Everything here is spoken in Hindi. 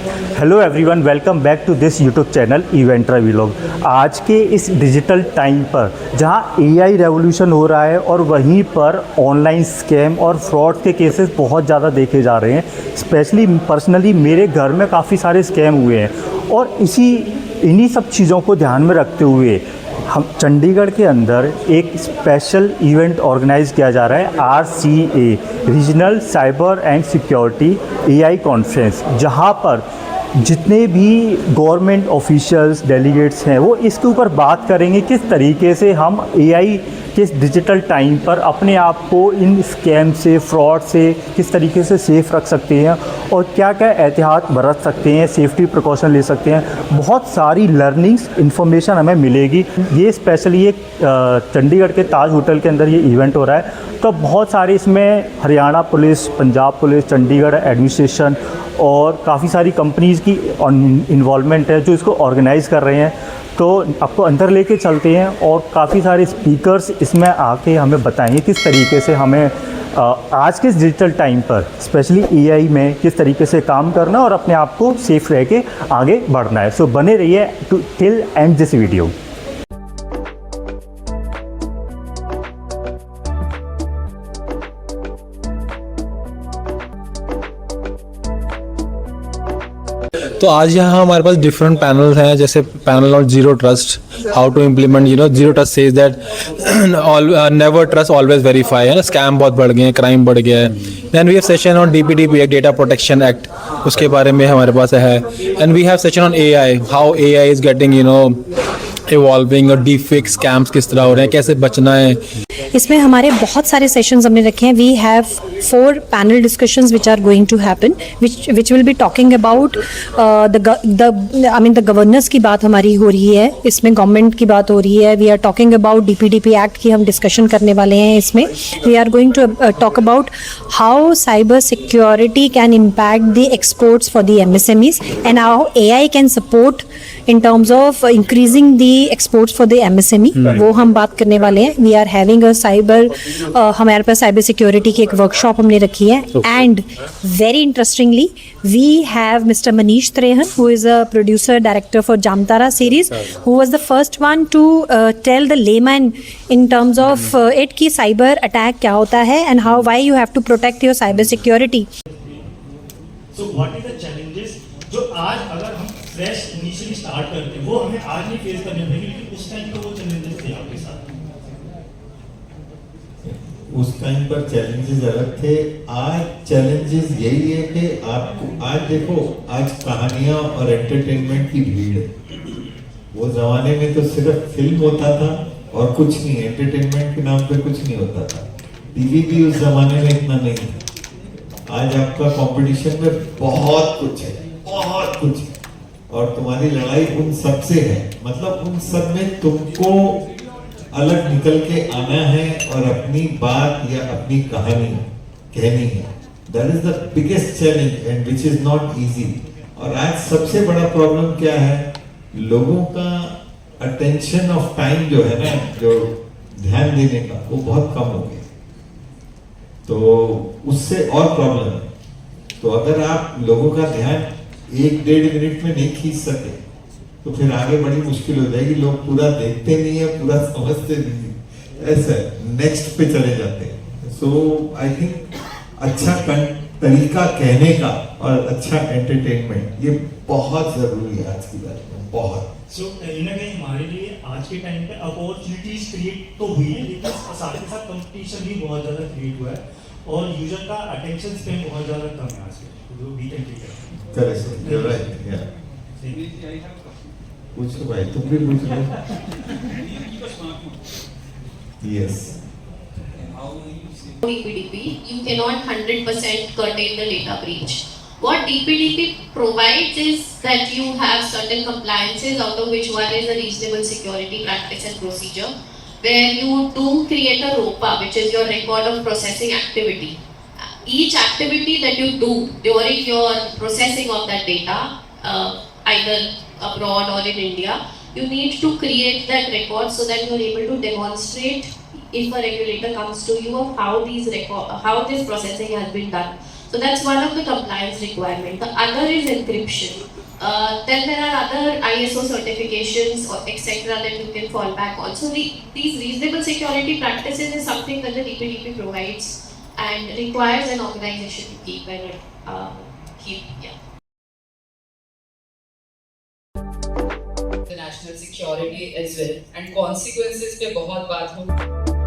Hello everyone, welcome back to this YouTube channel event vlog. आज के इस डिजिटल टाइम पर जहां एआई रेवोल्यूशन हो रहा है और वहीं पर ऑनलाइन स्कैम और फ्रॉड के केसेस बहुत ज़्यादा देखे जा रहे हैं। स्पेशली पर्सनली मेरे घर में काफ़ी सारे स्कैम हुए हैं और इन्हीं सब चीज़ों को ध्यान में रखते हुए हम चंडीगढ़ के अंदर एक स्पेशल इवेंट ऑर्गेनाइज किया जा रहा है, RCA regional cyber and security AI conference, जहां पर जितने भी गवर्नमेंट ऑफिशियल्स डेलीगेट्स हैं वो इसके ऊपर बात करेंगे किस तरीके से हम AI के डिजिटल टाइम पर अपने आप को इन स्कैम से, फ्रॉड से किस तरीके से सेफ़ रख सकते हैं और क्या क्या एहतियात बरत सकते हैं, सेफ्टी प्रिकॉशन ले सकते हैं। बहुत सारी लर्निंग्स, इन्फॉर्मेशन हमें मिलेगी। ये स्पेशली एक चंडीगढ़ के ताज होटल के अंदर ये इवेंट हो रहा है, तो बहुत सारे इसमें Haryana police, Punjab police, Chandigarh administration और काफ़ी सारी कंपनीज़ की इन्वॉल्वमेंट है जो इसको ऑर्गेनाइज़ कर रहे हैं। तो आपको अंदर लेके चलते हैं और काफ़ी सारे स्पीकर्स इसमें आके हमें बताएंगे किस तरीके से हमें आज के डिजिटल टाइम पर स्पेशली AI में किस तरीके से काम करना और अपने आप को सेफ रह के आगे बढ़ना है। सो बने रहिए टिल एंड दिस वीडियो। तो आज यहाँ हमारे पास डिफरेंट पैनल्स हैं, जैसे panel on zero trust, how to implement zero trust says that never trust always verify, है ना, स्कैम बहुत बढ़ गए हैं, क्राइम बढ़ गया है। Then we have session on DPDP act, data protection act, उसके बारे में हमारे पास है। And we have session on AI, how AI is getting evolving, और डीप फेक स्कैम्स किस तरह हो रहे हैं, कैसे बचना है। इसमें हमारे बहुत सारे सेशंस हमने रखे हैं। We have 4 panel discussions which are going to happen, which will be talking about the governance की बात हमारी हो रही है, इसमें गवर्नमेंट की बात हो रही है। We are talking about DPDP act की हम डिस्कशन करने वाले हैं। इसमें we are going to talk about how cyber security can impact the exports for the MSMEs and how AI can support in terms of increasing the exports for the MSME, वो हम बात करने वाले हैं। We are having a हमारे पास साइबर सिक्योरिटी की एक वर्कशॉप हमने रखी है। And very interestingly we have Mr. Manish Trehan, who is a producer director for Jamtara series, who was the first one to tell the layman in terms of it कि cyber attack क्या होता है and why you have to protect your cyber security. So what is the challenges जो आज अगर हम फ्रेश इनिशियली स्टार्ट करते हैं वो हमें आज नहीं फेस करने पड़ेंगे, लेकिन उस टाइम पर वो चैलेंजेस थे आपके साथ? उस टाइम पर चैलेंजेस अलग थे। आज चैलेंजेस यही है कि आपको आज देखो, आज कहानियां और एंटरटेनमेंट की भीड़ है। वो जमाने में तो सिर्फ फिल्म होता था और कुछ नहीं, एंटरटेनमेंट के नाम पे कुछ नहीं होता था। टीवी भी उस जमाने में इतना नहीं था। आज आपका कंपटीशन में बहुत कुछ है, बहुत कुछ है, और तुम्हारी लड़ाई उन सब से है। मतलब उन सब में तुमको अलग निकल के आना है और अपनी बात या अपनी कहानी कहनी है। That is the biggest challenge and which is not easy. और आज सबसे बड़ा प्रॉब्लम क्या है, लोगों का अटेंशन ऑफ टाइम जो है ना, जो ध्यान देने का, वो बहुत कम हो गया। तो उससे और प्रॉब्लम है। तो अगर आप लोगों का ध्यान 1-1.5 मिनट में नहीं खींच सके तो फिर आगे बड़ी मुश्किल हो जाएगी। लोग पूरा देखते नहीं है, पूरा समझते नहीं है, ऐसा नेक्स्ट पे चले जाते हैं। सो आई थिंक अच्छा तरीका कहने का और अच्छा एंटरटेनमेंट, ये बहुत जरूरी है आज की बात में, बहुत। सो कहीं ना कहीं हमारे लिए आज के टाइम पे अपॉर्चुनिटीज क्रिएट तो हुई है, लेकिन साथ के साथ कंपटीशन भी बहुत ज्यादा क्रिएट हुआ है और यूजर का अटेंशन स्पैन बहुत ज्यादा कम है आज के, जो beat and correct, you're right, yeah. पूछो भाई, तुम भी पूछ लो। Yes. DPDP, you cannot 100% curtail the data breach. What DPDP provides is that you have certain compliances, out of which one is a reasonable security practice and procedure, where you do create a ROPA, which is your record of processing activity. Each activity that you do during your processing of that data, either abroad or in India, you need to create that record so that you are able to demonstrate if a regulator comes to you of how this processing has been done. So that's one of the compliance requirement. The other is encryption. Then there are other ISO certifications or etc. that you can fall back on. So these reasonable security practices is something that the DPDP provides and requires an organization to keep and yeah. The national security as well and consequences पे बहुत बात हो